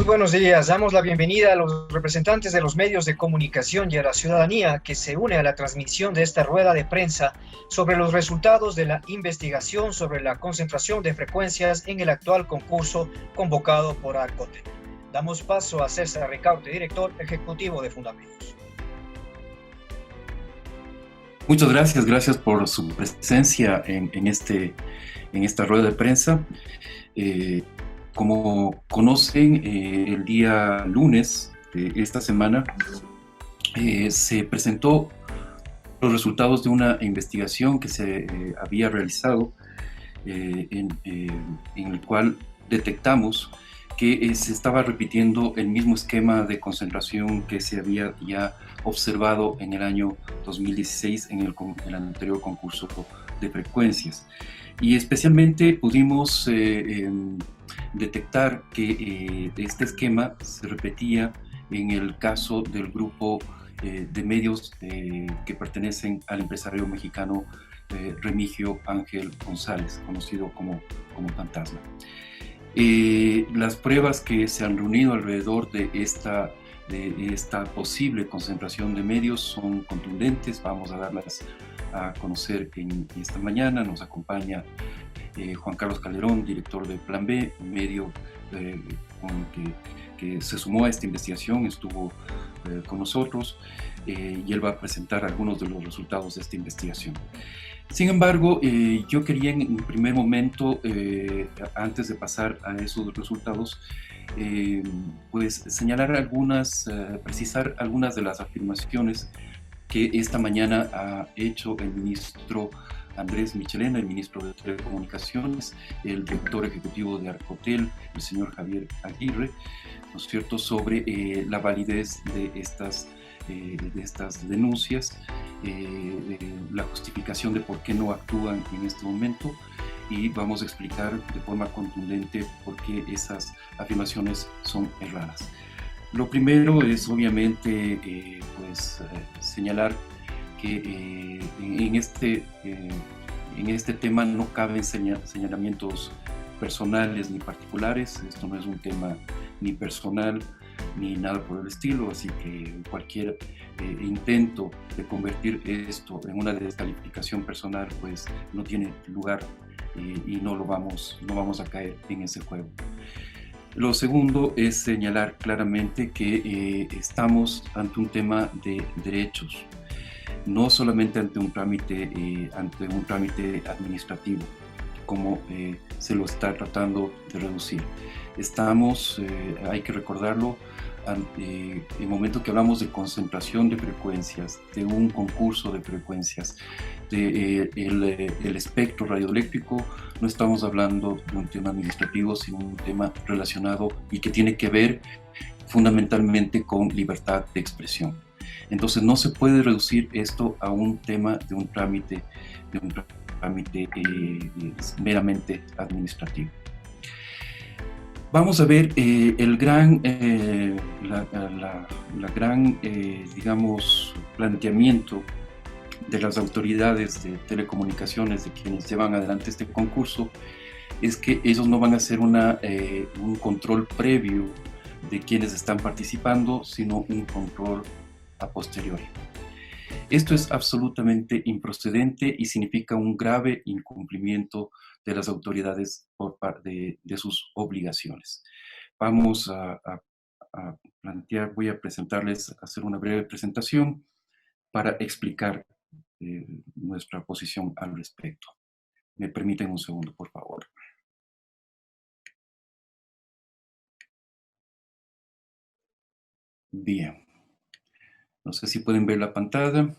Muy buenos días. Damos la bienvenida a los representantes de los medios de comunicación y a la ciudadanía que se une a la transmisión de esta rueda de prensa sobre los resultados de la investigación sobre la concentración de frecuencias en el actual concurso convocado por Arcotel. Damos paso a César Ricaurte, director ejecutivo de Fundamentos. Muchas gracias por su presencia en esta rueda de prensa. Como conocen, el día lunes de esta semana se presentó los resultados de una investigación que se había realizado en el cual detectamos que se estaba repitiendo el mismo esquema de concentración que se había ya observado en el año 2016 en el anterior concurso de frecuencias. Y especialmente pudimos detectar que este esquema se repetía en el caso del grupo de medios que pertenecen al empresario mexicano Remigio Ángel González, conocido como Fantasma. Las pruebas que se han reunido alrededor de esta posible concentración de medios son contundentes. Vamos a darlas a conocer en esta mañana. Nos acompaña Juan Carlos Calderón, director de Plan B, medio que se sumó a esta investigación, estuvo con nosotros y él va a presentar algunos de los resultados de esta investigación. Sin embargo, yo quería en primer momento, antes de pasar a esos resultados, pues señalar precisar algunas de las afirmaciones que esta mañana ha hecho el ministro Andrés Michelena, el ministro de Telecomunicaciones, el director ejecutivo de Arcotel, el señor Javier Aguirre, ¿no es cierto?, sobre la validez de estas denuncias, la justificación de por qué no actúan en este momento, y vamos a explicar de forma contundente por qué esas afirmaciones son erradas. Lo primero es obviamente señalar que en este tema no caben señalamientos personales ni particulares. Esto no es un tema ni personal ni nada por el estilo, así que cualquier intento de convertir esto en una descalificación personal pues no tiene lugar y no vamos a caer en ese juego. Lo segundo es señalar claramente que estamos ante un tema de derechos, no solamente ante un trámite administrativo, como se lo está tratando de reducir. Estamos, hay que recordarlo, en el momento que hablamos de concentración de frecuencias, de un concurso de frecuencias, el espectro radioeléctrico, no estamos hablando de un tema administrativo, sino un tema relacionado y que tiene que ver fundamentalmente con libertad de expresión. Entonces no se puede reducir esto a un tema de un trámite meramente administrativo. Vamos a ver digamos, planteamiento de las autoridades de telecomunicaciones, de quienes llevan adelante este concurso, es que ellos no van a hacer un control previo de quienes están participando, sino un control a posteriori. Esto es absolutamente improcedente y significa un grave incumplimiento de las autoridades por parte de sus obligaciones. Vamos a plantear, voy a hacer una breve presentación para explicar nuestra posición al respecto. ¿Me permiten un segundo, por favor? Bien. No sé si pueden ver la pantalla.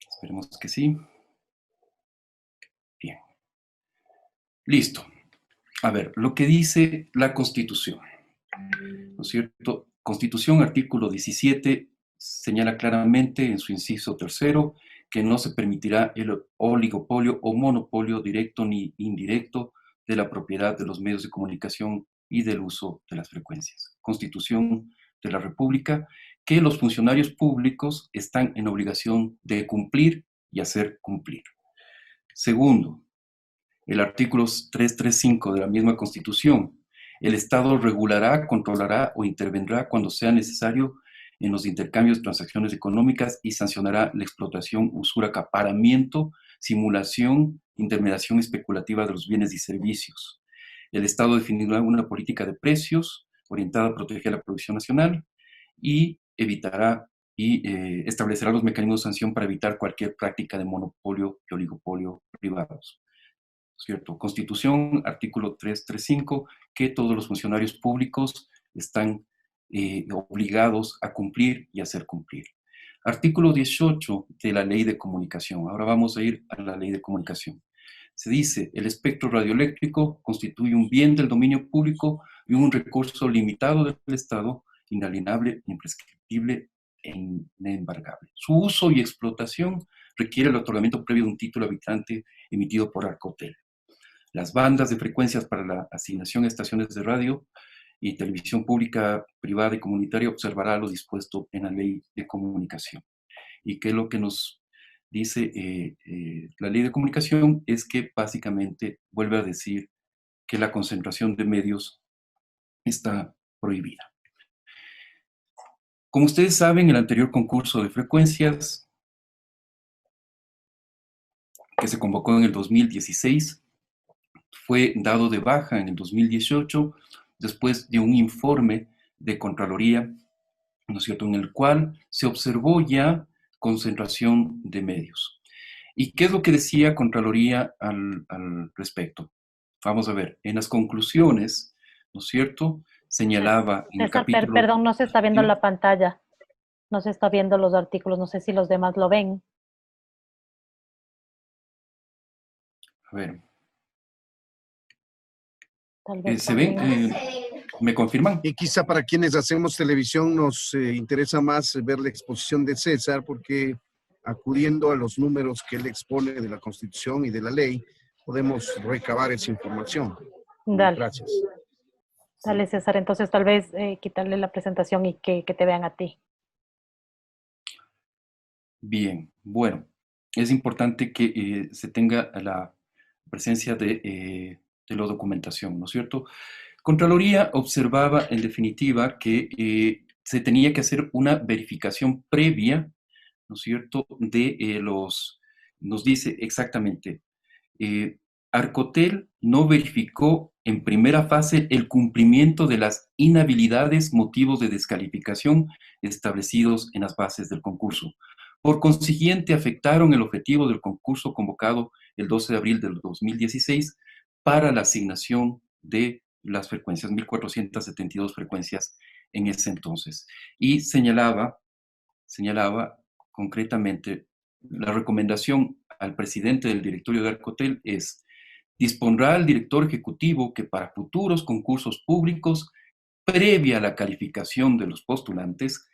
Esperemos que sí. Bien. Listo. A ver, lo que dice la Constitución, ¿no es cierto? Constitución, artículo 17, señala claramente en su inciso tercero que no se permitirá el oligopolio o monopolio directo ni indirecto de la propiedad de los medios de comunicación y del uso de las frecuencias. Constitución de la República, que los funcionarios públicos están en obligación de cumplir y hacer cumplir. Segundo, el artículo 335 de la misma Constitución El Estado regulará, controlará o intervendrá cuando sea necesario en los intercambios de transacciones económicas y sancionará la explotación, usura, acaparamiento, simulación, intermediación especulativa de los bienes y servicios. El Estado definirá una política de precios orientada a proteger la producción nacional y evitará y establecerá los mecanismos de sanción para evitar cualquier práctica de monopolio y oligopolio privados. ¿Cierto? Constitución, artículo 335, que todos los funcionarios públicos están obligados a cumplir y hacer cumplir. Artículo 18 de la Ley de Comunicación. Ahora vamos a ir a la Ley de Comunicación. Se dice, el espectro radioeléctrico constituye un bien del dominio público y un recurso limitado del Estado, inalienable, imprescriptible e inembargable. Su uso y explotación requiere el otorgamiento previo de un título habitante emitido por Arcotel. Las bandas de frecuencias para la asignación a estaciones de radio y televisión pública, privada y comunitaria observará lo dispuesto en la Ley de Comunicación. ¿Y qué es lo que nos dice la Ley de Comunicación? Es que básicamente vuelve a decir que la concentración de medios está prohibida. Como ustedes saben, el anterior concurso de frecuencias, que se convocó en el 2016, fue dado de baja en el 2018 después de un informe de Contraloría, ¿no es cierto?, en el cual se observó ya concentración de medios. ¿Y qué es lo que decía Contraloría al respecto? Vamos a ver, en las conclusiones, ¿no es cierto?, señalaba en el capítulo... Perdón, no se está viendo la pantalla, no se está viendo los artículos, no sé si los demás lo ven. A ver. Tal vez ¿Se ven? ¿Me confirman? Y quizá para quienes hacemos televisión nos interesa más ver la exposición de César, porque acudiendo a los números que él expone de la Constitución y de la ley, podemos recabar esa información. Dale. Gracias. Dale, César, entonces tal vez quitarle la presentación y que te vean a ti. Bien, bueno, es importante que se tenga la presencia de la documentación, ¿no es cierto? Contraloría observaba, en definitiva, que se tenía que hacer una verificación previa, ¿no es cierto?, de nos dice exactamente, Arcotel no verificó en primera fase el cumplimiento de las inhabilidades, motivos de descalificación establecidos en las bases del concurso. Por consiguiente, afectaron el objetivo del concurso convocado el 12 de abril del 2016 para la asignación de las frecuencias, 1472 frecuencias en ese entonces. Y señalaba concretamente, la recomendación al presidente del directorio de Arcotel es: dispondrá el director ejecutivo que para futuros concursos públicos, previa a la calificación de los postulantes,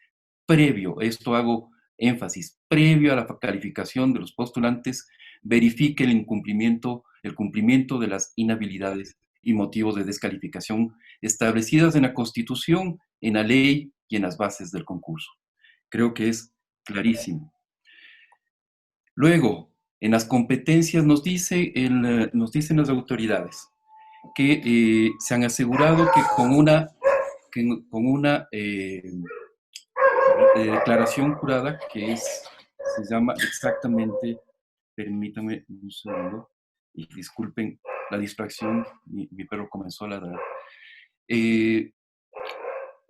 esto hago énfasis, previo a la calificación de los postulantes, verifique el cumplimiento de las inhabilidades y motivos de descalificación establecidas en la Constitución, en la ley y en las bases del concurso. Creo que es clarísimo. Luego, en las competencias nos dicen las autoridades que se han asegurado que con una declaración jurada que se llama exactamente, permítanme un segundo, y disculpen la distracción, mi perro comenzó a ladrar.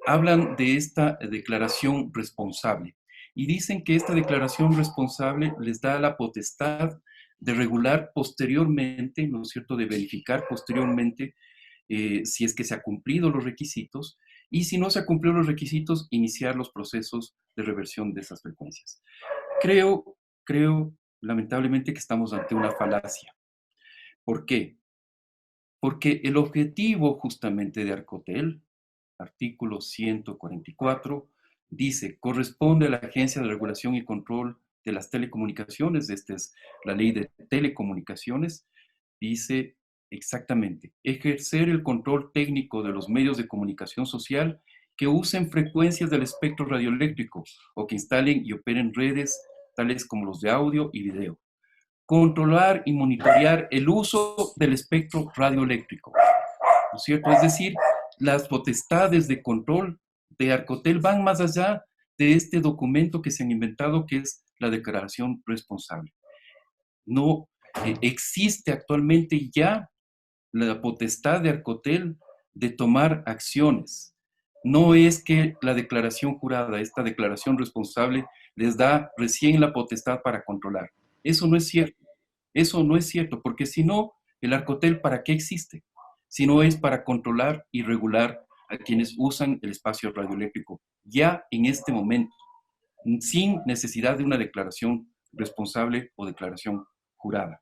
Hablan de esta declaración responsable y dicen que esta declaración responsable les da la potestad de regular posteriormente, ¿no es cierto?, de verificar posteriormente si es que se han cumplido los requisitos, y si no se han cumplido los requisitos, iniciar los procesos de reversión de esas frecuencias. Creo lamentablemente que estamos ante una falacia. ¿Por qué? Porque el objetivo justamente de Arcotel, artículo 144, dice, corresponde a la Agencia de Regulación y Control de las Telecomunicaciones, esta es la Ley de Telecomunicaciones, dice exactamente, ejercer el control técnico de los medios de comunicación social que usen frecuencias del espectro radioeléctrico o que instalen y operen redes tales como los de audio y video. Controlar y monitorear el uso del espectro radioeléctrico, ¿no es cierto? Es decir, las potestades de control de Arcotel van más allá de este documento que se han inventado, que es la declaración responsable. No existe actualmente ya la potestad de Arcotel de tomar acciones. No es que la declaración jurada, esta declaración responsable, les da recién la potestad para controlar. Eso no es cierto. Eso no es cierto, porque si no, el Arcotel, ¿para qué existe? Si no es para controlar y regular a quienes usan el espacio radioeléctrico, ya en este momento, sin necesidad de una declaración responsable o declaración jurada.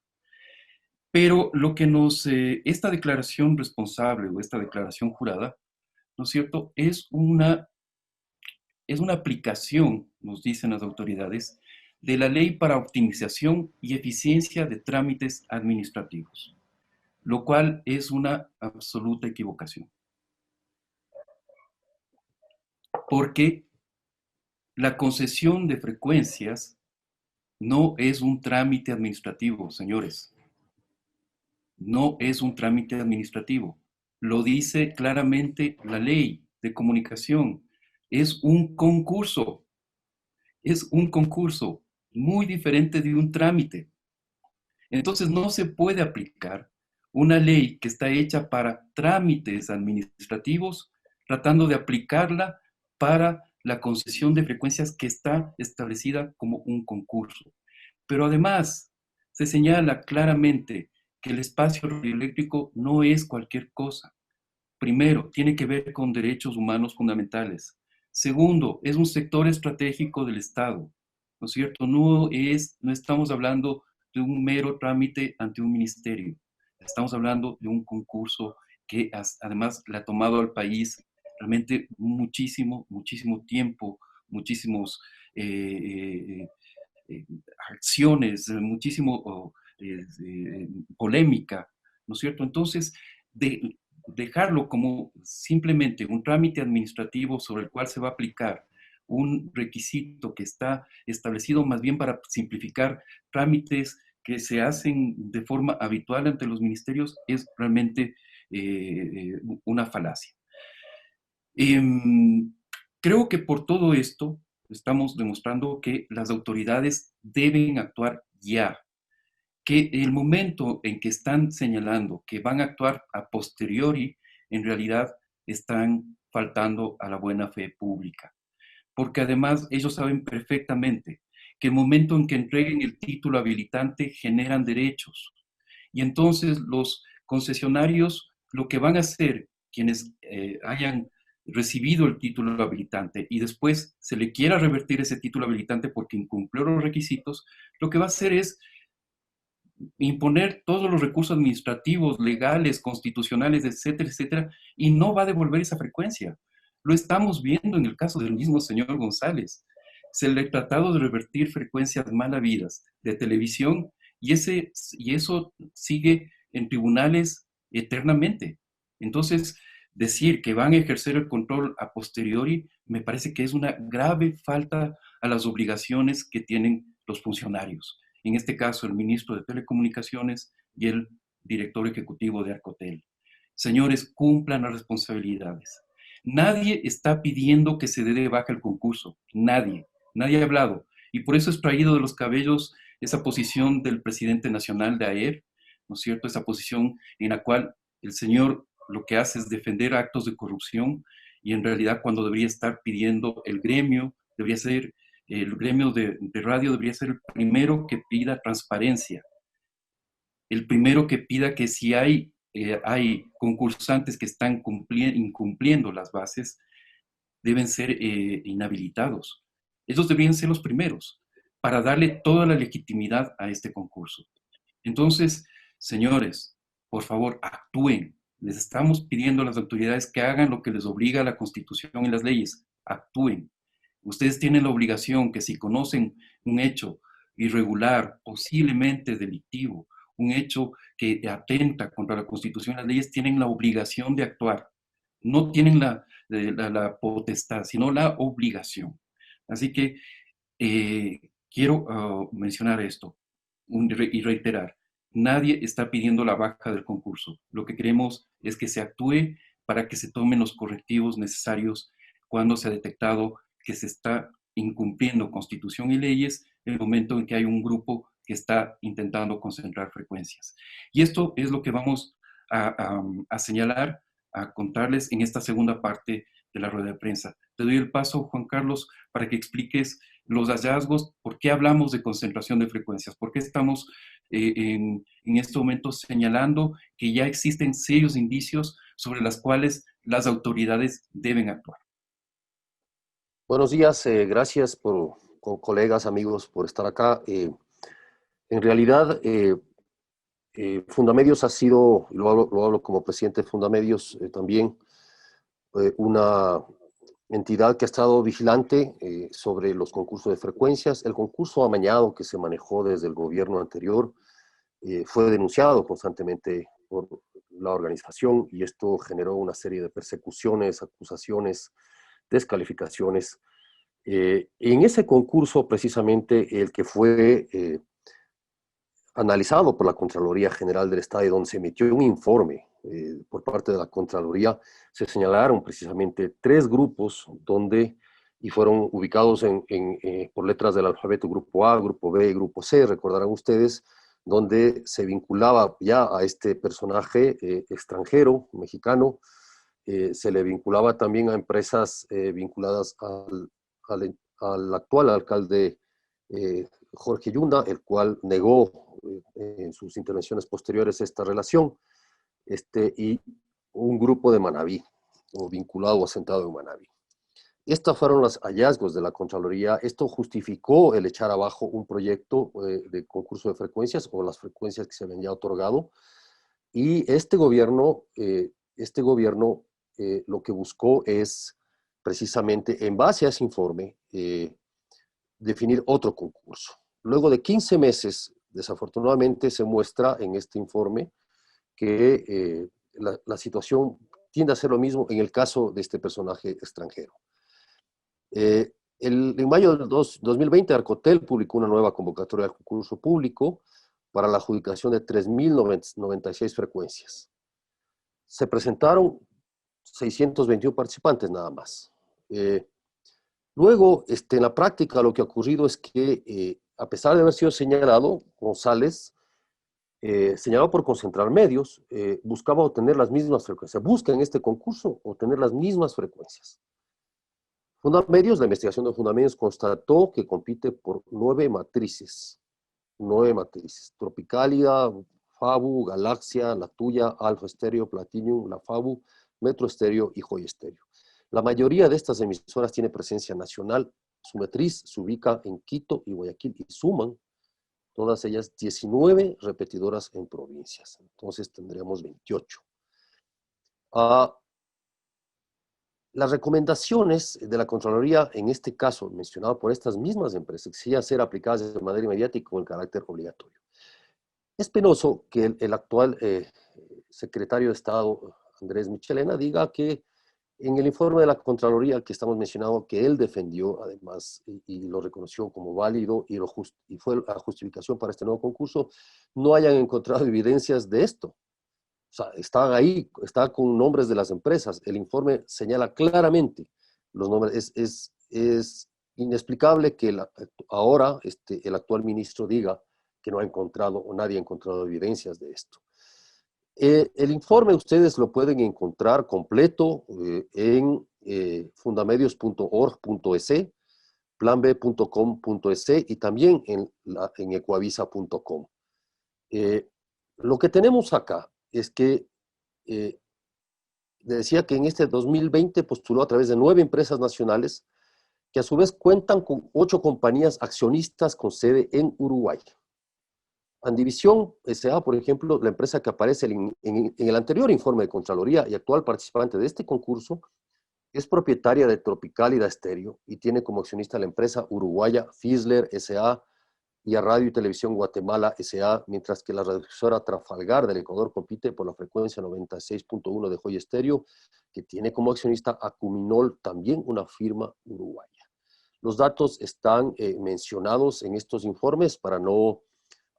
Pero lo que esta declaración responsable o esta declaración jurada, ¿no es cierto?, es una aplicación, nos dicen las autoridades, de la Ley para Optimización y Eficiencia de Trámites Administrativos, lo cual es una absoluta equivocación. Porque la concesión de frecuencias no es un trámite administrativo, señores. No es un trámite administrativo. Lo dice claramente la Ley de Comunicación. Es un concurso. Es un concurso muy diferente de un trámite. Entonces no se puede aplicar una ley que está hecha para trámites administrativos, tratando de aplicarla para la concesión de frecuencias que está establecida como un concurso. Pero además se señala claramente que el espacio radioeléctrico no es cualquier cosa. Primero, tiene que ver con derechos humanos fundamentales. Segundo, es un sector estratégico del Estado, ¿no es cierto? No estamos hablando de un mero trámite ante un ministerio. Estamos hablando de un concurso que además le ha tomado al país realmente muchísimo tiempo, muchísimos acciones, muchísimo polémica, ¿no es cierto? Entonces, dejarlo como simplemente un trámite administrativo sobre el cual se va a aplicar un requisito que está establecido más bien para simplificar trámites que se hacen de forma habitual ante los ministerios, es realmente una falacia. Creo que por todo esto estamos demostrando que las autoridades deben actuar ya, que el momento en que están señalando que van a actuar a posteriori, en realidad están faltando a la buena fe pública. Porque además ellos saben perfectamente que el momento en que entreguen el título habilitante generan derechos. Y entonces los concesionarios lo que van a hacer, quienes hayan recibido el título habilitante y después se le quiera revertir ese título habilitante porque incumplió los requisitos, lo que va a hacer es imponer todos los recursos administrativos, legales, constitucionales, etcétera, etcétera, y no va a devolver esa frecuencia. Lo estamos viendo en el caso del mismo señor González. Se le ha tratado de revertir frecuencias mal habidas de televisión y eso sigue en tribunales eternamente. Entonces, decir que van a ejercer el control a posteriori me parece que es una grave falta a las obligaciones que tienen los funcionarios. En este caso, el ministro de Telecomunicaciones y el director ejecutivo de Arcotel. Señores, cumplan las responsabilidades. Nadie está pidiendo que se dé de baja el concurso. Nadie ha hablado. Y por eso es traído de los cabellos esa posición del presidente nacional de AER, ¿no es cierto? Esa posición en la cual el señor lo que hace es defender actos de corrupción y en realidad cuando debería estar pidiendo el gremio de radio debería ser el primero que pida transparencia, el primero que pida que si hay concursantes que están incumpliendo las bases, deben ser inhabilitados. Ellos deberían ser los primeros para darle toda la legitimidad a este concurso. Entonces, señores, por favor, actúen. Les estamos pidiendo a las autoridades que hagan lo que les obliga la Constitución y las leyes. Actúen. Ustedes tienen la obligación que si conocen un hecho irregular, posiblemente delictivo, un hecho que atenta contra la Constitución y las leyes, tienen la obligación de actuar. No tienen la potestad, sino la obligación. Así que quiero mencionar esto y reiterar. Nadie está pidiendo la baja del concurso. Lo que queremos es que se actúe para que se tomen los correctivos necesarios cuando se ha detectado que se está incumpliendo Constitución y leyes en el momento en que hay un grupo que está intentando concentrar frecuencias. Y esto es lo que vamos a señalar, a contarles en esta segunda parte de la rueda de prensa. Te doy el paso, Juan Carlos, para que expliques los hallazgos, por qué hablamos de concentración de frecuencias, por qué estamos en este momento señalando que ya existen serios indicios sobre los cuales las autoridades deben actuar. Buenos días, gracias colegas, amigos, por estar acá. En realidad, Fundamedios ha sido, lo hablo como presidente de Fundamedios también, una entidad que ha estado vigilante sobre los concursos de frecuencias. El concurso amañado que se manejó desde el gobierno anterior fue denunciado constantemente por la organización y esto generó una serie de persecuciones, acusaciones, descalificaciones. En ese concurso, precisamente, el que fue analizado por la Contraloría General del Estado, donde se emitió un informe por parte de la Contraloría, se señalaron precisamente 3 grupos y fueron ubicados por letras del alfabeto: Grupo A, Grupo B y Grupo C, recordarán ustedes, donde se vinculaba ya a este personaje extranjero, mexicano. Se le vinculaba también a empresas vinculadas al actual alcalde Jorge Yunda, el cual negó en sus intervenciones posteriores esta relación, y un grupo de Manabí, o vinculado o asentado en Manabí. Estos fueron los hallazgos de la Contraloría. Esto justificó el echar abajo un proyecto de concurso de frecuencias, o las frecuencias que se habían ya otorgado, y este gobierno lo que buscó es precisamente, en base a ese informe, definir otro concurso. Luego de 15 meses, desafortunadamente, se muestra en este informe que la situación tiende a ser lo mismo en el caso de este personaje extranjero. En mayo del 2020, Arcotel publicó una nueva convocatoria de concurso público para la adjudicación de 3.096 frecuencias. Se presentaron 621 participantes nada más. Luego, en la práctica, lo que ha ocurrido es que, a pesar de haber sido señalado, González, señalado por concentrar medios, buscaba obtener las mismas frecuencias. Busca en este concurso obtener las mismas frecuencias. Fundamedios, la investigación de Fundamedios constató que compite por 9 matrices. 9 matrices. Tropicálida, Fabu, Galaxia, La Tuya, Alfa Estéreo, Platinum, La Fabu, Metro Estéreo y Joy Estéreo. La mayoría de estas emisoras tiene presencia nacional. Su matriz se ubica en Quito y Guayaquil y suman todas ellas 19 repetidoras en provincias. Entonces tendríamos 28. Las recomendaciones de la Contraloría, en este caso mencionado por estas mismas empresas, exigían ser aplicadas de manera inmediata y con el carácter obligatorio. Es penoso que el actual secretario de Estado, Andrés Michelena, diga que en el informe de la Contraloría que estamos mencionando, que él defendió además y lo reconoció como válido y fue la justificación para este nuevo concurso, no hayan encontrado evidencias de esto. O sea, están ahí, está con nombres de las empresas. El informe señala claramente los nombres. Es inexplicable que ahora el actual ministro diga que no ha encontrado o nadie ha encontrado evidencias de esto. El informe ustedes lo pueden encontrar completo en fundamedios.org.es, planb.com.es y también en ecuavisa.com. Lo que tenemos acá es que decía que en este 2020 postuló a través de 9 empresas nacionales que a su vez cuentan con 8 compañías accionistas con sede en Uruguay. Andivisión S.A., por ejemplo, la empresa que aparece en el anterior informe de Contraloría y actual participante de este concurso, es propietaria de Tropicálida Estéreo y tiene como accionista la empresa uruguaya Fisler S.A. y a Radio y Televisión Guatemala S.A., mientras que la radiodifusora Trafalgar del Ecuador compite por la frecuencia 96.1 de Joy Estéreo, que tiene como accionista a Cuminol, también una firma uruguaya. Los datos están mencionados en estos informes para no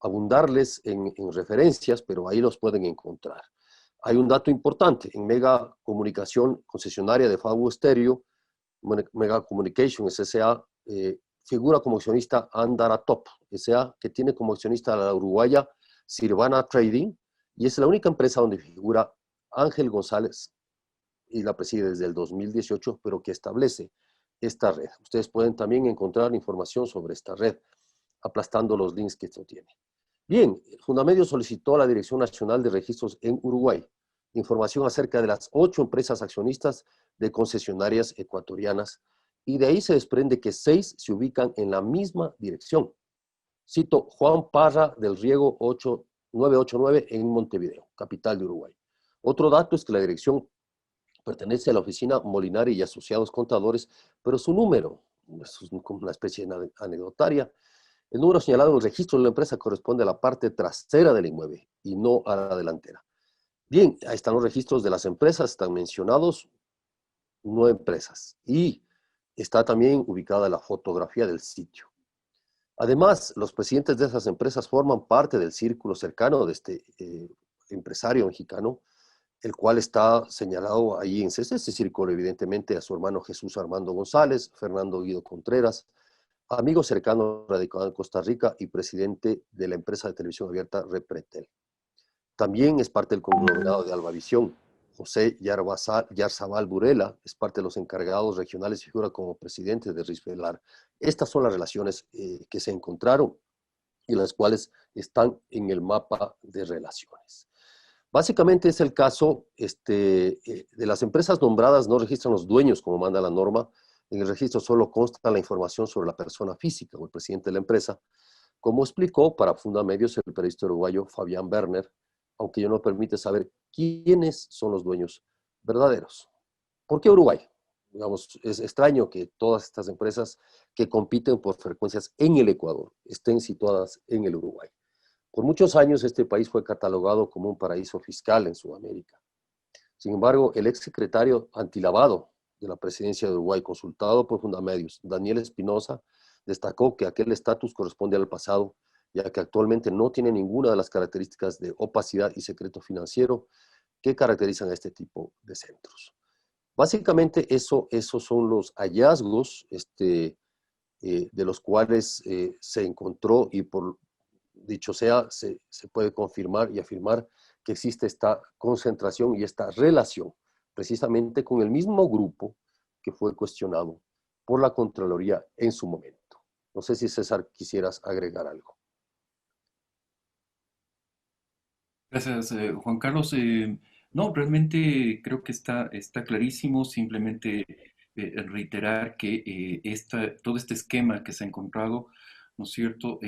abundarles en referencias, pero ahí los pueden encontrar. hay un dato importante. En Mega Comunicación, concesionaria de Fabu Estéreo, Mega Communication S.A., figura como accionista Andaratop S.A., que tiene como accionista a la uruguaya Sirvana Trading, y es la única empresa donde figura Ángel González, y la preside desde el 2018, pero que establece esta red. Ustedes pueden también encontrar información sobre esta red, aplastando los links que esto tiene. Bien, Fundamedio solicitó a la Dirección Nacional de Registros en Uruguay información acerca de las 8 empresas accionistas de concesionarias ecuatorianas, y de ahí se desprende que 6 se ubican en la misma dirección. Cito: Juan Parra del Riego 989 en Montevideo, capital de Uruguay. Otro dato es que la dirección pertenece a la oficina Molinari y Asociados Contadores, pero su número, es como una especie de anecdotaria, el número señalado en el registro de la empresa corresponde a la parte trasera del inmueble y no a la delantera. Bien, ahí están los registros de las empresas, están mencionados 9 empresas, y está también ubicada la fotografía del sitio. Además, los presidentes de esas empresas forman parte del círculo cercano de este empresario mexicano, el cual está señalado ahí en ese círculo, evidentemente, a su hermano Jesús Armando González, Fernando Guido Contreras, amigo cercano radicado en Costa Rica y presidente de la empresa de televisión abierta Repretel. También es parte del conglomerado de Albavisión. José Yarzabal Burela es parte de los encargados regionales y figura como presidente de Risvelar. Estas son las relaciones que se encontraron y las cuales están en el mapa de relaciones. Básicamente es el caso de las empresas nombradas. No registran los dueños como manda la norma. En el registro solo consta la información sobre la persona física o el presidente de la empresa, como explicó para Fundamedios el periodista uruguayo Fabián Werner, aunque ello no permite saber quiénes son los dueños verdaderos. ¿Por qué Uruguay? Digamos, es extraño que todas estas empresas que compiten por frecuencias en el Ecuador estén situadas en el Uruguay. Por muchos años este país fue catalogado como un paraíso fiscal en Sudamérica. Sin embargo, el exsecretario antilavado de la presidencia de Uruguay, consultado por Fundamedios, Daniel Espinosa, destacó que aquel estatus corresponde al pasado, ya que actualmente no tiene ninguna de las características de opacidad y secreto financiero que caracterizan a este tipo de centros. Básicamente esos son los hallazgos de los cuales se encontró, y por dicho sea, se puede confirmar y afirmar que existe esta concentración y esta relación precisamente con el mismo grupo que fue cuestionado por la Contraloría en su momento. No sé si, César, quisieras agregar algo. Gracias, Juan Carlos. No, realmente creo que está clarísimo. Simplemente reiterar que todo este esquema que se ha encontrado, ¿no es cierto?,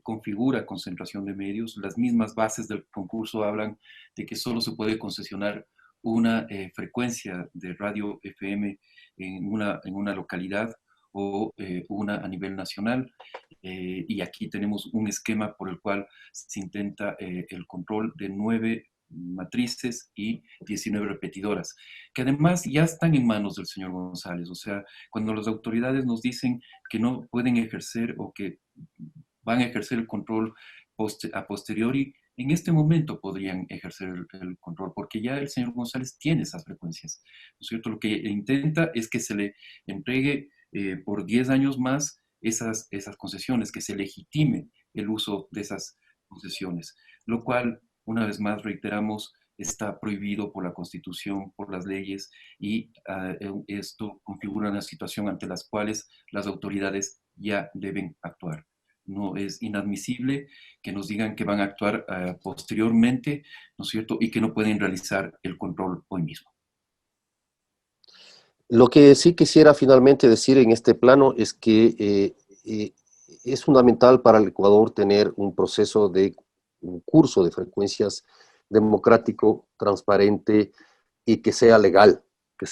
configura concentración de medios. Las mismas bases del concurso hablan de que solo se puede concesionar una frecuencia de radio FM en una localidad o una a nivel nacional. Y aquí tenemos un esquema por el cual se intenta el control de 9 matrices y 19 repetidoras, que además ya están en manos del señor González. O sea, cuando las autoridades nos dicen que no pueden ejercer o que van a ejercer el control a posteriori, en este momento podrían ejercer el control, porque ya el señor González tiene esas frecuencias, ¿no es cierto? Lo que intenta es que se le entregue por 10 años más esas concesiones, que se legitime el uso de esas concesiones, lo cual, una vez más reiteramos, está prohibido por la Constitución, por las leyes, y esto configura una situación ante las cuales las autoridades ya deben actuar. No es inadmisible que nos digan que van a actuar posteriormente, ¿no es cierto?, y que no pueden realizar el control hoy mismo. Lo que sí quisiera finalmente decir en este plano es que es fundamental para el Ecuador tener un proceso de un curso de frecuencias democrático, transparente y que sea legal, que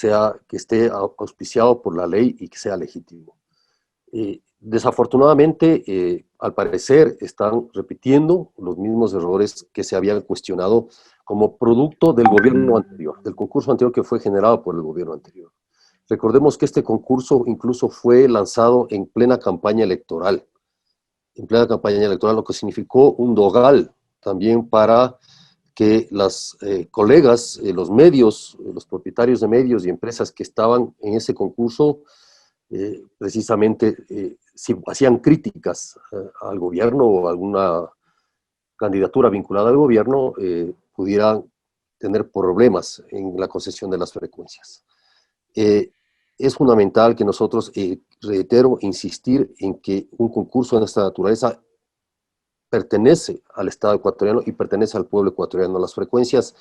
esté auspiciado por la ley y que sea legítimo. Desafortunadamente, al parecer, están repitiendo los mismos errores que se habían cuestionado como producto del gobierno anterior, del concurso anterior que fue generado por el gobierno anterior. Recordemos que este concurso incluso fue lanzado en plena campaña electoral. En plena campaña electoral, lo que significó un dogal también para que las colegas, los medios, los propietarios de medios y empresas que estaban en ese concurso, precisamente si hacían críticas al gobierno o alguna candidatura vinculada al gobierno, pudieran tener problemas en la concesión de las frecuencias. Es fundamental que nosotros, reitero, insistir en que un concurso de esta naturaleza pertenece al Estado ecuatoriano y pertenece al pueblo ecuatoriano. Las frecuencias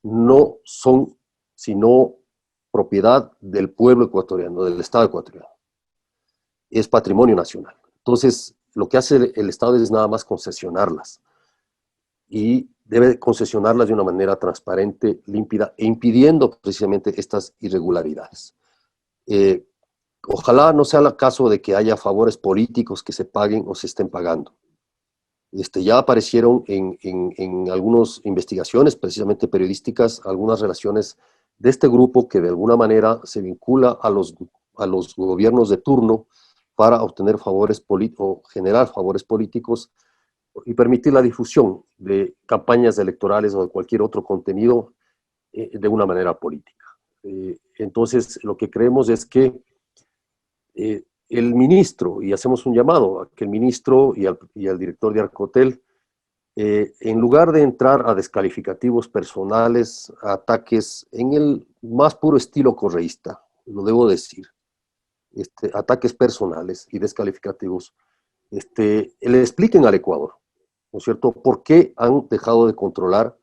no son sino propiedad del pueblo ecuatoriano, del Estado ecuatoriano. Es patrimonio nacional. Entonces, lo que hace el Estado es nada más concesionarlas. Y debe concesionarlas de una manera transparente, límpida, e impidiendo precisamente estas irregularidades. Ojalá no sea el caso de que haya favores políticos que se paguen o se estén pagando. Ya aparecieron en algunas investigaciones, precisamente periodísticas, algunas relaciones de este grupo que de alguna manera se vincula a los gobiernos de turno para obtener favores o generar favores políticos y permitir la difusión de campañas electorales o de cualquier otro contenido de una manera política. Entonces, lo que creemos es que el ministro, y hacemos un llamado a que el ministro y al director de Arcotel, en lugar de entrar a descalificativos personales, a ataques en el más puro estilo correísta, lo debo decir, ataques personales y descalificativos, le expliquen al Ecuador, ¿no es cierto?, por qué han dejado de controlar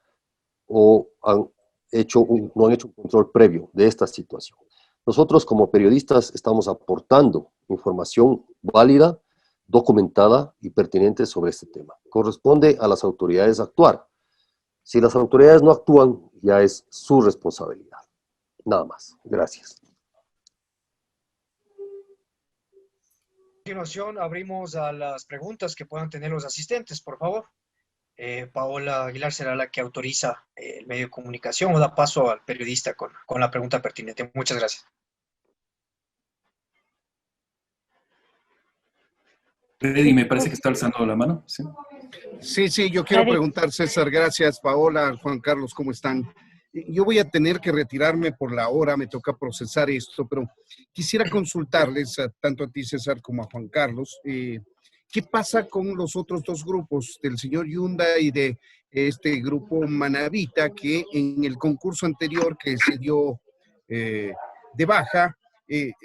o no han hecho un control previo de esta situación. Nosotros como periodistas estamos aportando información válida, documentada y pertinente sobre este tema. Corresponde a las autoridades actuar. Si las autoridades no actúan, ya es su responsabilidad. Nada más. Gracias. A continuación, abrimos a las preguntas que puedan tener los asistentes, por favor. Paola Aguilar será la que autoriza el medio de comunicación o da paso al periodista con la pregunta pertinente. Muchas gracias. Freddy, me parece que está alzando la mano. Sí, yo quiero preguntar, César, gracias, Paola, Juan Carlos, ¿cómo están? Yo voy a tener que retirarme por la hora, me toca procesar esto, pero quisiera consultarles, tanto a ti, César, como a Juan Carlos, ¿qué pasa con los otros dos grupos, del señor Yunda y de este grupo Manavita, que en el concurso anterior que se dio de baja,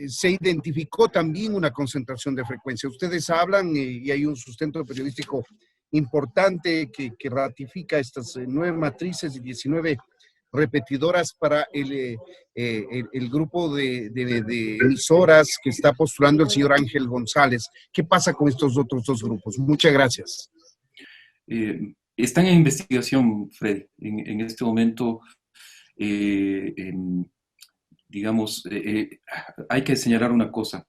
se identificó también una concentración de frecuencia? Ustedes hablan y hay un sustento periodístico importante que ratifica estas 9 matrices y 19 repetidoras para el grupo de emisoras que está postulando el señor Ángel González. ¿Qué pasa con estos otros dos grupos? Muchas gracias. Están en investigación, Freddy. En este momento, digamos, hay que señalar una cosa.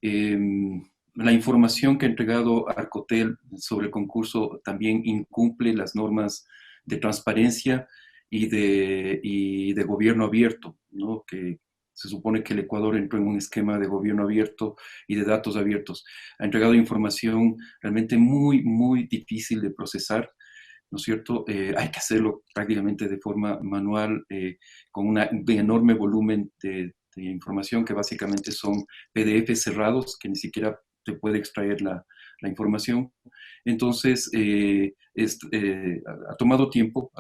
La información que ha entregado Arcotel sobre el concurso también incumple las normas de transparencia y de gobierno abierto, ¿no? Que se supone que el Ecuador entró en un esquema de gobierno abierto y de datos abiertos. Ha entregado información realmente muy, muy difícil de procesar, ¿no es cierto? Hay que hacerlo prácticamente de forma manual, con un enorme volumen de información que básicamente son PDF cerrados, que ni siquiera se puede extraer la información. Entonces, ha tomado tiempo,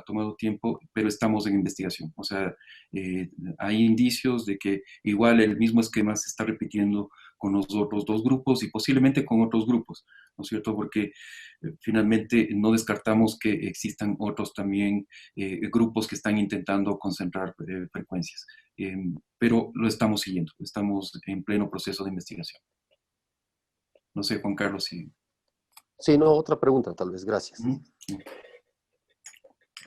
pero estamos en investigación. O sea, hay indicios de que igual el mismo esquema se está repitiendo con los otros dos grupos y posiblemente con otros grupos, ¿no es cierto? Porque finalmente no descartamos que existan otros también grupos que están intentando concentrar frecuencias. Pero lo estamos siguiendo, estamos en pleno proceso de investigación. No sé, Juan Carlos, si... Sí, no, otra pregunta, tal vez. Gracias.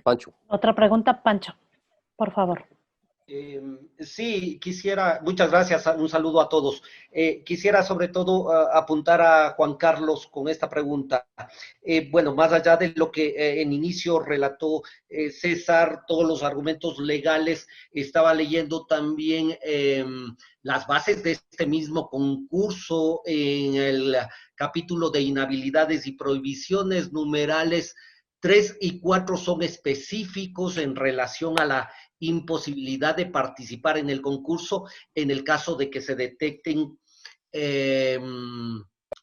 Pancho. Otra pregunta, Pancho, por favor. Sí, quisiera, muchas gracias, un saludo a todos. Quisiera sobre todo apuntar a Juan Carlos con esta pregunta. Bueno, más allá de lo que en inicio relató César, todos los argumentos legales, estaba leyendo también las bases de este mismo concurso en el capítulo de inhabilidades y prohibiciones, numerales 3 y 4 son específicos en relación a la imposibilidad de participar en el concurso en el caso de que se detecten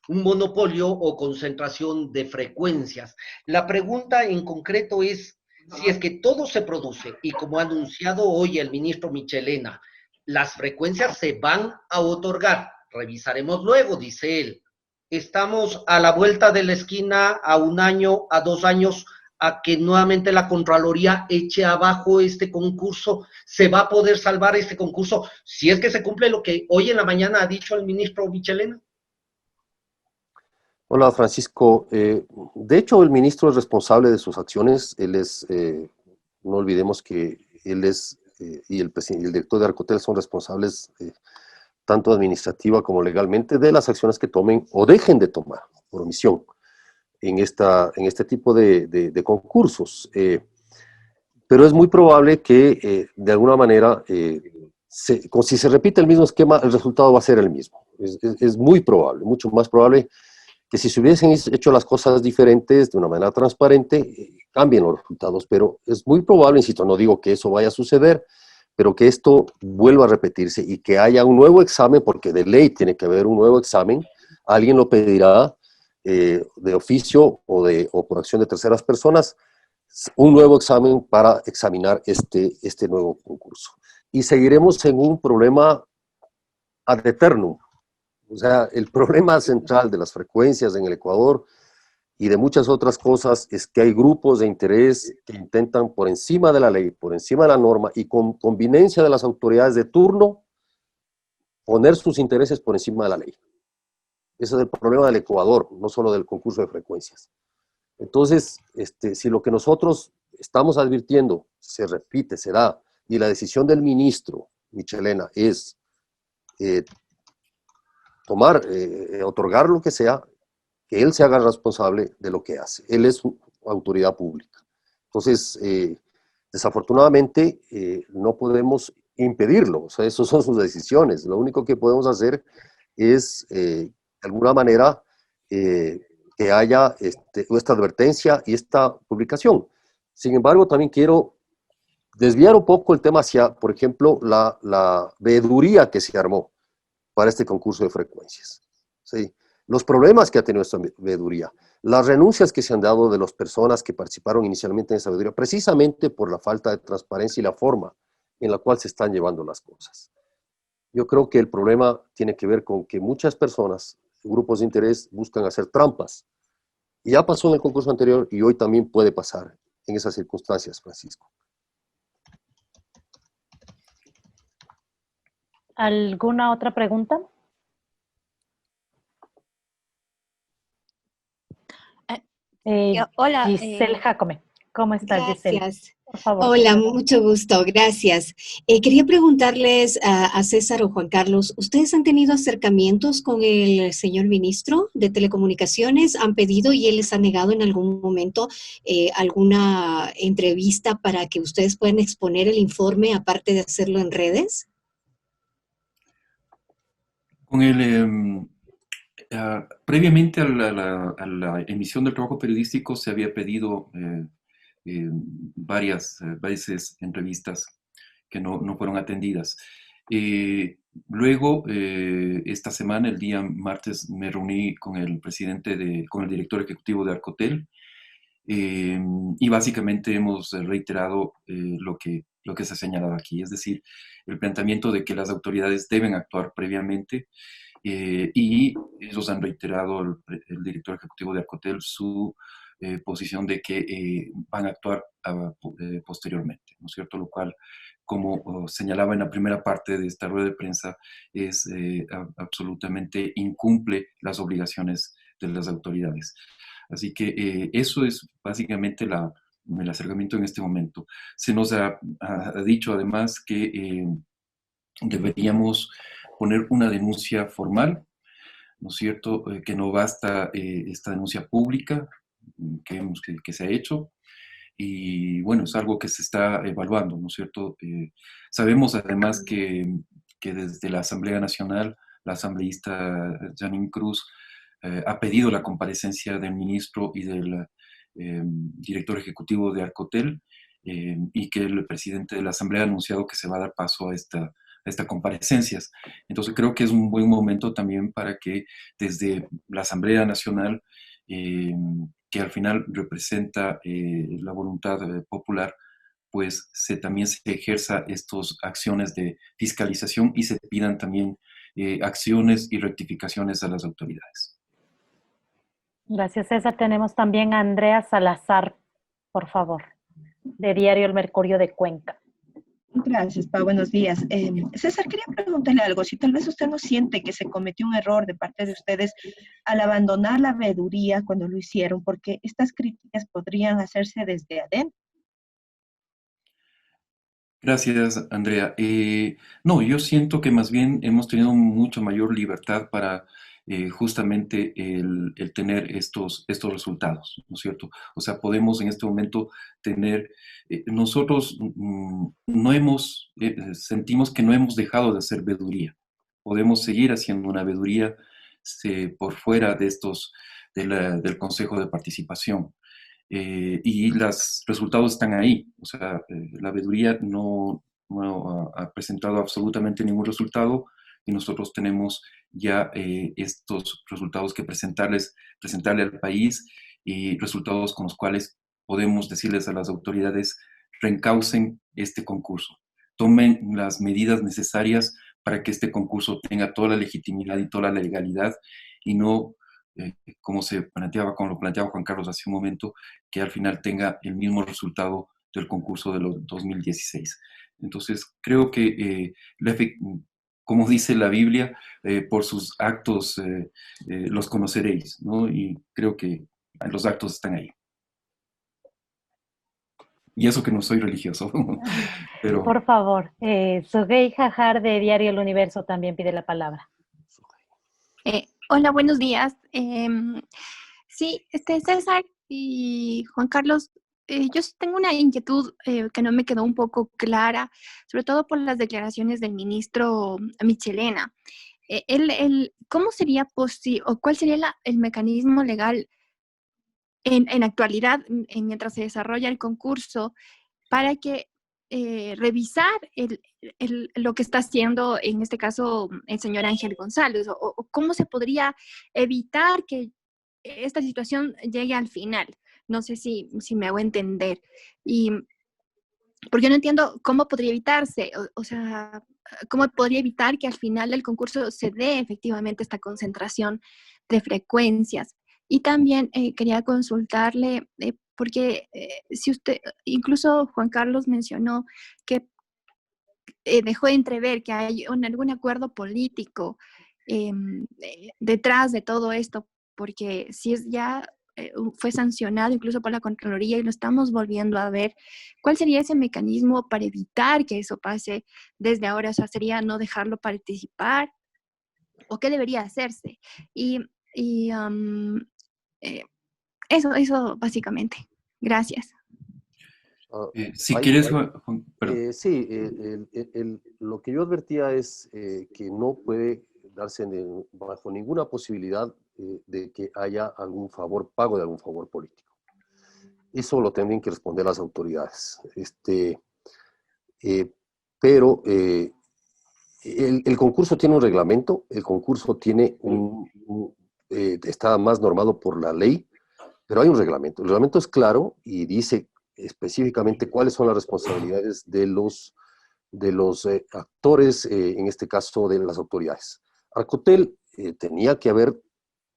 un monopolio o concentración de frecuencias. La pregunta en concreto es si es que todo se produce y como ha anunciado hoy el ministro Michelena, las frecuencias se van a otorgar. Revisaremos luego, dice él. Estamos a la vuelta de la esquina, a 1 año, a 2 años, a que nuevamente la Contraloría eche abajo este concurso. ¿Se va a poder salvar este concurso si es que se cumple lo que hoy en la mañana ha dicho el ministro Michelena? Hola, Francisco. De hecho, el ministro es responsable de sus acciones. Él es, no olvidemos que él es, y el director de Arcotel son responsables, tanto administrativa como legalmente, de las acciones que tomen o dejen de tomar por omisión en este tipo de concursos. Pero es muy probable que, de alguna manera, si se repite el mismo esquema, el resultado va a ser el mismo. Es muy probable, mucho más probable que si se hubiesen hecho las cosas diferentes, de una manera transparente, cambien los resultados, pero es muy probable, insisto, no digo que eso vaya a suceder, pero que esto vuelva a repetirse y que haya un nuevo examen, porque de ley tiene que haber un nuevo examen, alguien lo pedirá de oficio o por acción de terceras personas, un nuevo examen para examinar este nuevo concurso. Y seguiremos en un problema ad eternum. O sea, el problema central de las frecuencias en el Ecuador y de muchas otras cosas es que hay grupos de interés que intentan por encima de la ley, por encima de la norma y con conveniencia de las autoridades de turno poner sus intereses por encima de la ley. Ese es el problema del Ecuador, no solo del concurso de frecuencias. Entonces, si lo que nosotros estamos advirtiendo se repite, se da, y la decisión del ministro Michelena es otorgar lo que sea, que él se haga responsable de lo que hace. Él es autoridad pública. Entonces, desafortunadamente, no podemos impedirlo. O sea, esas son sus decisiones. Lo único que podemos hacer es, de alguna manera, que haya esta advertencia y esta publicación. Sin embargo, también quiero desviar un poco el tema hacia, por ejemplo, la veeduría que se armó para este concurso de frecuencias. ¿Sí? Los problemas que ha tenido esta veeduría, las renuncias que se han dado de las personas que participaron inicialmente en esa veeduría, precisamente por la falta de transparencia y la forma en la cual se están llevando las cosas. Yo creo que el problema tiene que ver con que muchas personas, grupos de interés, buscan hacer trampas. Y ya pasó en el concurso anterior y hoy también puede pasar en esas circunstancias, Francisco. ¿Alguna otra pregunta? Hola. Giselle Jacome. ¿Cómo estás, Giselle? Gracias. Por favor. Hola, mucho gusto, gracias. Quería preguntarles a César o Juan Carlos, ¿ustedes han tenido acercamientos con el señor ministro de Telecomunicaciones? ¿Han pedido y él les ha negado en algún momento alguna entrevista para que ustedes puedan exponer el informe, aparte de hacerlo en redes? Con el, previamente a la emisión del trabajo periodístico se había pedido varias veces entrevistas que no fueron atendidas. Luego, esta semana, el día martes, me reuní con el con el director ejecutivo de Arcotel, y básicamente hemos reiterado lo que se ha señalado aquí, es decir, el planteamiento de que las autoridades deben actuar previamente, y ellos han reiterado, el director ejecutivo de Arcotel, su posición de que van a actuar posteriormente, ¿no es cierto? Lo cual, como señalaba en la primera parte de esta rueda de prensa, es absolutamente incumple las obligaciones de las autoridades. Así que eso es básicamente el acercamiento en este momento. Se nos ha dicho además que deberíamos poner una denuncia formal, ¿no es cierto? Que no basta esta denuncia pública que se ha hecho, y bueno, es algo que se está evaluando, ¿no es cierto? Sabemos además que desde la Asamblea Nacional, la asambleísta Janine Cruz ha pedido la comparecencia del ministro y del director ejecutivo de Arcotel, y que el presidente de la Asamblea ha anunciado que se va a dar paso a estas comparecencias. Entonces creo que es un buen momento también para que desde la Asamblea Nacional, que al final representa la voluntad popular, pues también se ejerza estas acciones de fiscalización y se pidan también acciones y rectificaciones a las autoridades. Gracias, César. Tenemos también a Andrea Salazar, por favor, de Diario El Mercurio de Cuenca. Gracias, Pa. Buenos días. César, quería preguntarle algo. Si tal vez usted no siente que se cometió un error de parte de ustedes al abandonar la veeduría cuando lo hicieron, porque estas críticas podrían hacerse desde adentro. Gracias, Andrea. No, yo siento que más bien hemos tenido mucha mayor libertad para justamente el tener estos resultados, ¿no es cierto? O sea, podemos en este momento tener, nosotros sentimos que no hemos dejado de hacer veeduría. Podemos seguir haciendo una veeduría por fuera de del Consejo de Participación. Y los resultados están ahí. O sea, la veeduría no ha presentado absolutamente ningún resultado y nosotros tenemos ya estos resultados que presentarle al país y resultados con los cuales podemos decirles a las autoridades: reencaucen este concurso, tomen las medidas necesarias para que este concurso tenga toda la legitimidad y toda la legalidad y no como lo planteaba Juan Carlos hace un momento, que al final tenga el mismo resultado del concurso de los 2016. Entonces, creo que, como dice la Biblia, por sus actos los conoceréis, ¿no? Y creo que los actos están ahí. Y eso que no soy religioso. Pero... Por favor, Sugey Jajar de Diario El Universo también pide la palabra. Hola, buenos días. Sí, César y Juan Carlos, yo sí tengo una inquietud que no me quedó un poco clara, sobre todo por las declaraciones del ministro Michelena. ¿Cómo sería posible, o cuál sería el mecanismo legal en actualidad, mientras se desarrolla el concurso, para que revisar lo que está haciendo, en este caso, el señor Ángel González, o cómo se podría evitar que esta situación llegue al final? No sé si me hago entender. Y porque no entiendo cómo podría evitarse, o sea, cómo podría evitar que al final del concurso se dé efectivamente esta concentración de frecuencias. Y también quería consultarle, porque si usted, incluso Juan Carlos mencionó que dejó de entrever que hay algún acuerdo político detrás de todo esto, porque si es ya fue sancionado incluso por la Contraloría y lo estamos volviendo a ver, ¿cuál sería ese mecanismo para evitar que eso pase desde ahora? O sea, ¿sería no dejarlo participar? ¿O qué debería hacerse? Eso básicamente. Gracias. Si quieres, sí, lo que yo advertía es que no puede darse bajo ninguna posibilidad de que haya algún pago de algún favor político. Eso lo tienen que responder las autoridades. Pero el concurso tiene un reglamento, el concurso tiene está más normado por la ley, pero hay un reglamento. El reglamento es claro y dice específicamente cuáles son las responsabilidades de los actores, en este caso de las autoridades. Arcotel tenía que haber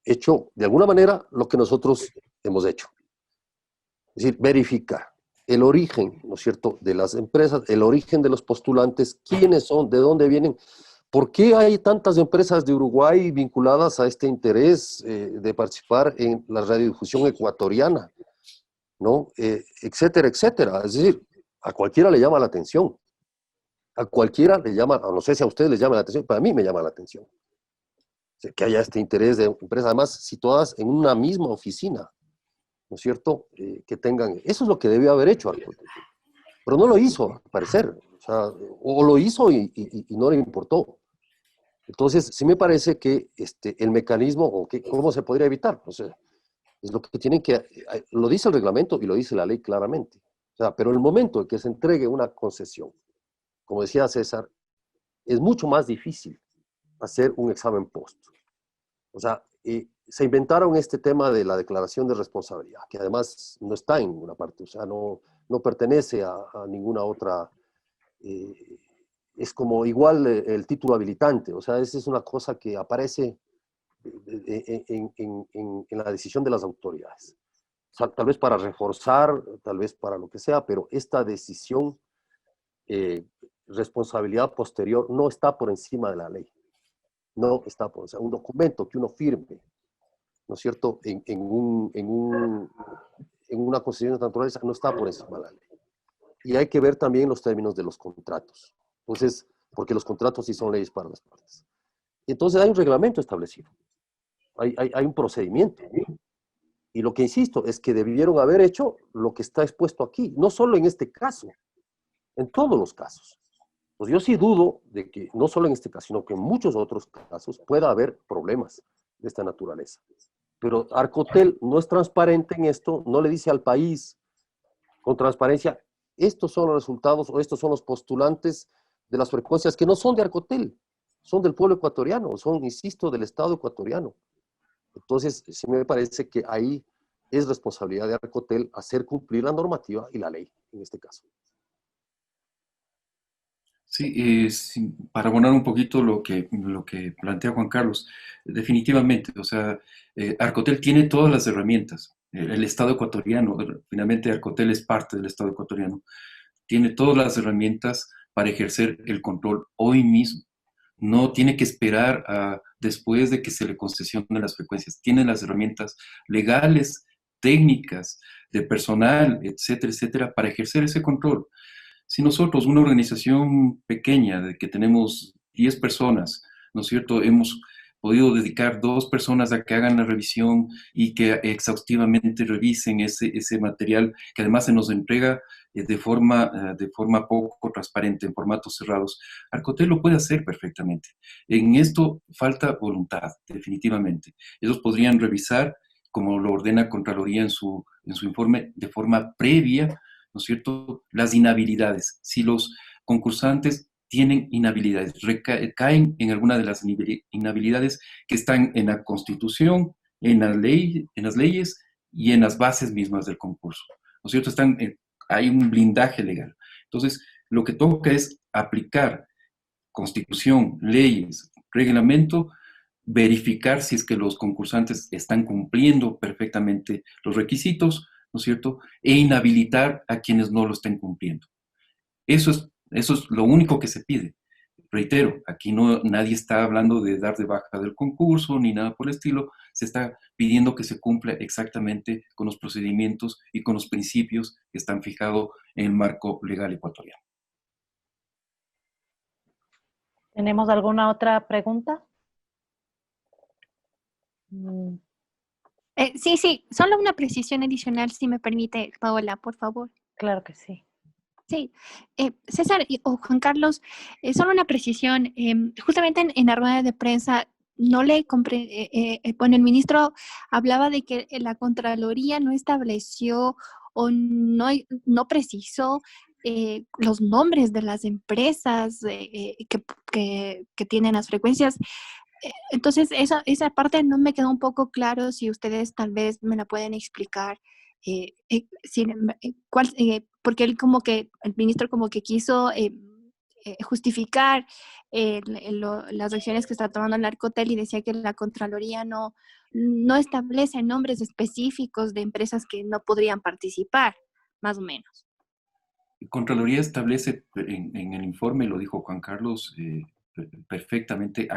hecho de alguna manera lo que nosotros hemos hecho. Es decir, verificar el origen, ¿no es cierto?, de las empresas, el origen de los postulantes, quiénes son, de dónde vienen, por qué hay tantas empresas de Uruguay vinculadas a este interés de participar en la radiodifusión ecuatoriana, ¿no? Etcétera, etcétera. Es decir, a cualquiera le llama la atención. A cualquiera le llama, no sé si a ustedes les llama la atención, pero a mí me llama la atención. Que haya este interés de empresas, además situadas en una misma oficina, ¿no es cierto? Que tengan, eso es lo que debió haber hecho Arcotel. Pero no lo hizo, al parecer. O sea, o lo hizo y no le importó. Entonces, sí me parece que el mecanismo, o cómo se podría evitar, no sé, Es lo que tienen que, lo dice el reglamento y lo dice la ley claramente. O sea, pero el momento en que se entregue una concesión, como decía César, es mucho más difícil hacer un examen post. O sea, se inventaron este tema de la declaración de responsabilidad, que además no está en ninguna parte, o sea, no pertenece a ninguna otra, es como igual el título habilitante, o sea, esa es una cosa que aparece en la decisión de las autoridades. O sea, tal vez para reforzar, tal vez para lo que sea, pero esta decisión, responsabilidad posterior, no está por encima de la ley. No está por encima. Un documento que uno firme, ¿no es cierto?, en una concesión de naturaleza, no está por encima de la ley. Y hay que ver también los términos de los contratos. Entonces, porque los contratos sí son leyes para las partes. Entonces hay un reglamento establecido. Hay un procedimiento. Y lo que insisto es que debieron haber hecho lo que está expuesto aquí, no solo en este caso, en todos los casos. Pues yo sí dudo de que no solo en este caso, sino que en muchos otros casos pueda haber problemas de esta naturaleza. Pero Arcotel no es transparente en esto, no le dice al país con transparencia, estos son los resultados o estos son los postulantes de las frecuencias que no son de Arcotel, son del pueblo ecuatoriano, son, insisto, del Estado ecuatoriano. Entonces, sí me parece que ahí es responsabilidad de Arcotel hacer cumplir la normativa y la ley, en este caso. Sí, sí, para abonar un poquito lo que plantea Juan Carlos, definitivamente, o sea, Arcotel tiene todas las herramientas. El Estado ecuatoriano, finalmente Arcotel es parte del Estado ecuatoriano, tiene todas las herramientas para ejercer el control hoy mismo. No tiene que esperar después de que se le concesionen las frecuencias. Tiene las herramientas legales, técnicas, de personal, etcétera, etcétera, para ejercer ese control. Si nosotros, una organización pequeña, de que tenemos 10 personas, ¿no es cierto?, hemos podido dedicar 2 personas a que hagan la revisión y que exhaustivamente revisen ese material, que además se nos entrega de forma poco transparente, en formatos cerrados. Arcotel lo puede hacer perfectamente. En esto falta voluntad, definitivamente. Ellos podrían revisar, como lo ordena Contraloría en su informe, de forma previa, ¿no es cierto?, las inhabilidades. Si los concursantes tienen inhabilidades, caen en alguna de las inhabilidades que están en la Constitución, en las leyes y en las bases mismas del concurso, ¿no es cierto? Hay un blindaje legal. Entonces, lo que toca es aplicar Constitución, leyes, reglamento, verificar si es que los concursantes están cumpliendo perfectamente los requisitos, ¿no es cierto?, e inhabilitar a quienes no lo estén cumpliendo. Eso es lo único que se pide. Reitero, aquí nadie está hablando de dar de baja del concurso ni nada por el estilo, se está pidiendo que se cumpla exactamente con los procedimientos y con los principios que están fijados en el marco legal ecuatoriano. ¿Tenemos alguna otra pregunta? Sí, solo una precisión adicional, si me permite, Paola, por favor. Claro que sí. Sí, César o Juan Carlos, solo una precisión. Justamente en la rueda de prensa, no le bueno, el ministro hablaba de que la Contraloría no estableció o no precisó los nombres de las empresas que tienen las frecuencias. Entonces, esa parte no me quedó un poco claro, si ustedes tal vez me la pueden explicar. Porque el ministro como que quiso justificar las acciones que está tomando el Arcotel y decía que la Contraloría no establece nombres específicos de empresas que no podrían participar, más o menos. Contraloría establece en el informe, lo dijo Juan Carlos perfectamente,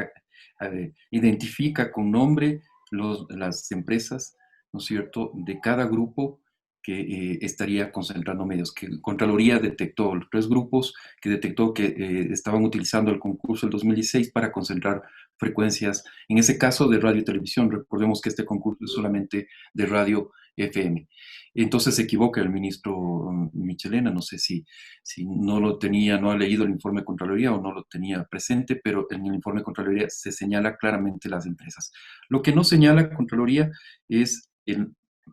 identifica con nombre las empresas, ¿no es cierto?, de cada grupo que estaría concentrando medios, que Contraloría detectó 3 grupos que detectó que estaban utilizando el concurso del 2016 para concentrar frecuencias, en ese caso de radio y televisión. Recordemos que este concurso es solamente de radio FM. Entonces se equivoca el ministro Michelena, no sé si no lo tenía, no ha leído el informe de Contraloría o no lo tenía presente, pero en el informe de Contraloría se señala claramente las empresas. Lo que no señala Contraloría es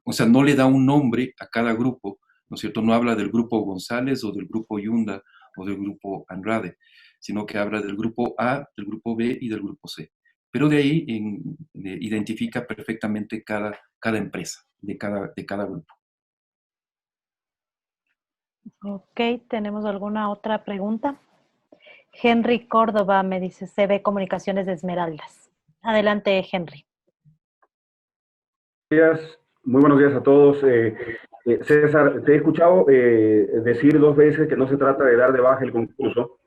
o sea, no le da un nombre a cada grupo, ¿no es cierto? No habla del grupo González o del grupo Yunda o del grupo Andrade, sino que habla del grupo A, del grupo B y del grupo C. Pero de ahí identifica perfectamente cada empresa de cada grupo. Ok, ¿tenemos alguna otra pregunta? Henry Córdoba me dice, CB Comunicaciones de Esmeraldas. Adelante, Henry. Muy buenos días a todos. César, te he escuchado decir 2 veces que no se trata de dar de baja el concurso,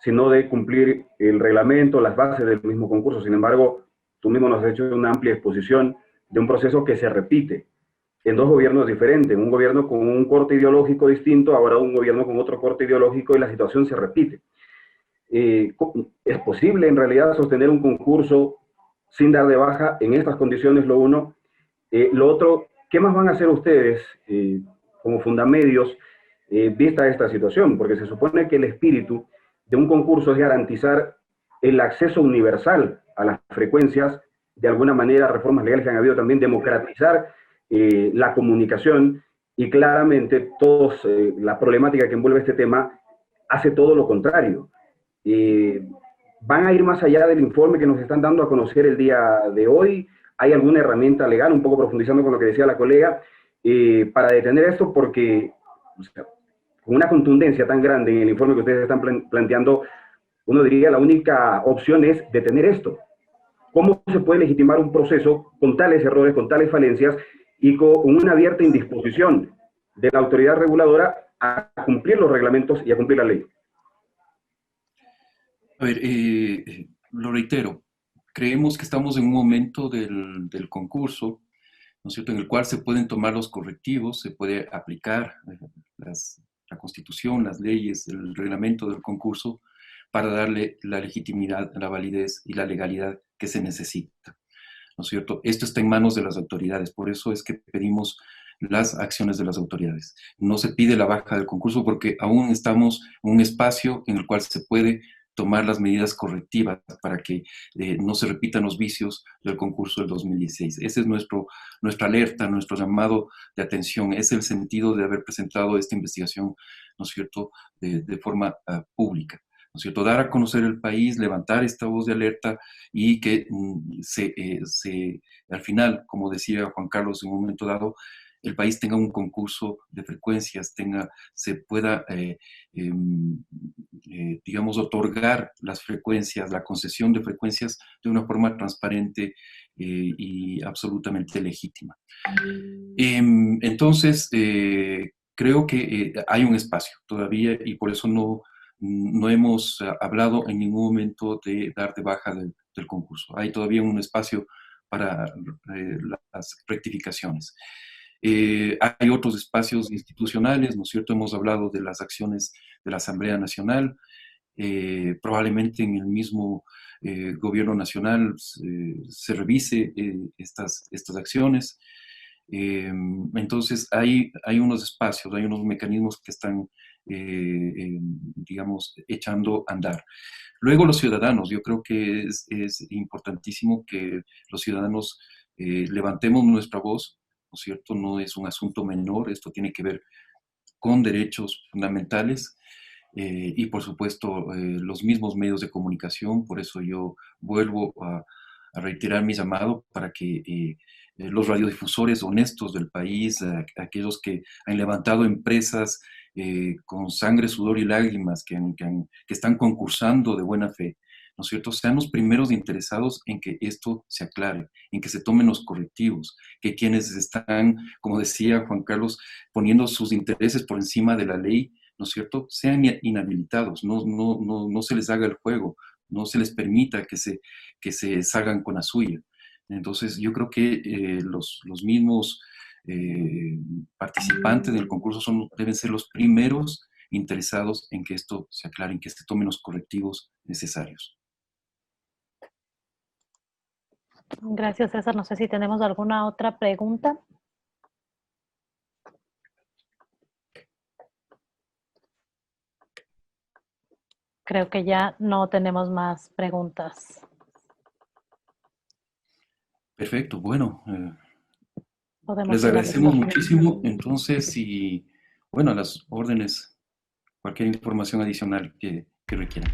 sino de cumplir el reglamento, las bases del mismo concurso. Sin embargo, tú mismo nos has hecho una amplia exposición de un proceso que se repite en 2 gobiernos diferentes, un gobierno con un corte ideológico distinto, ahora un gobierno con otro corte ideológico, y la situación se repite. ¿Es posible en realidad sostener un concurso sin dar de baja en estas condiciones? Lo uno. Lo otro, ¿qué más van a hacer ustedes como Fundamedios vista esta situación? Porque se supone que el espíritu de un concurso es garantizar el acceso universal a las frecuencias, de alguna manera, reformas legales que han habido también, democratizar la comunicación, y claramente la problemática que envuelve este tema hace todo lo contrario. ¿Van a ir más allá del informe que nos están dando a conocer el día de hoy? ¿Hay alguna herramienta legal, un poco profundizando con lo que decía la colega, para detener esto? Porque, o sea, con una contundencia tan grande en el informe que ustedes están planteando, uno diría la única opción es detener esto. ¿Cómo se puede legitimar un proceso con tales errores, con tales falencias y con una abierta indisposición de la autoridad reguladora a cumplir los reglamentos y a cumplir la ley? A ver, lo reitero, creemos que estamos en un momento del concurso, ¿no es cierto?, en el cual se pueden tomar los correctivos, se puede aplicar la Constitución, las leyes, el reglamento del concurso para darle la legitimidad, la validez y la legalidad que se necesita, ¿no es cierto? Esto está en manos de las autoridades, por eso es que pedimos las acciones de las autoridades. No se pide la baja del concurso porque aún estamos en un espacio en el cual se puede tomar las medidas correctivas para que no se repitan los vicios del concurso del 2016. Ese es nuestra alerta, nuestro llamado de atención. Es el sentido de haber presentado esta investigación, ¿no es cierto?, de forma pública, ¿no es cierto? Dar a conocer el país, levantar esta voz de alerta y que al final, como decía Juan Carlos en un momento dado, el país tenga un concurso de frecuencias, se pueda, digamos, otorgar las frecuencias, la concesión de frecuencias de una forma transparente y absolutamente legítima. Entonces, creo que hay un espacio todavía y por eso no hemos hablado en ningún momento de dar de baja del concurso. Hay todavía un espacio para las rectificaciones. Hay otros espacios institucionales, ¿no es cierto? Hemos hablado de las acciones de la Asamblea Nacional, probablemente en el mismo gobierno nacional se revise estas acciones. Entonces hay unos espacios, hay unos mecanismos que están, digamos, echando a andar. Luego los ciudadanos, yo creo que es importantísimo que los ciudadanos levantemos nuestra voz, ¿no es cierto? No es un asunto menor, esto tiene que ver con derechos fundamentales y por supuesto los mismos medios de comunicación. Por eso yo vuelvo a reiterar mi llamado para que los radiodifusores honestos del país, aquellos que han levantado empresas con sangre, sudor y lágrimas, que están concursando de buena fe, ¿no es cierto?, sean los primeros interesados en que esto se aclare, en que se tomen los correctivos, que quienes están, como decía Juan Carlos, poniendo sus intereses por encima de la ley, ¿no es cierto?, sean inhabilitados, no se les haga el juego, no se les permita que se salgan con la suya. Entonces, yo creo que los mismos participantes del concurso deben ser los primeros interesados en que esto se aclare, en que se tomen los correctivos necesarios. Gracias, César. No sé si tenemos alguna otra pregunta. Creo que ya no tenemos más preguntas. Perfecto, bueno. podemos Les agradecemos finalizar. muchísimo. Entonces, y bueno, a las órdenes, cualquier información adicional que requieran.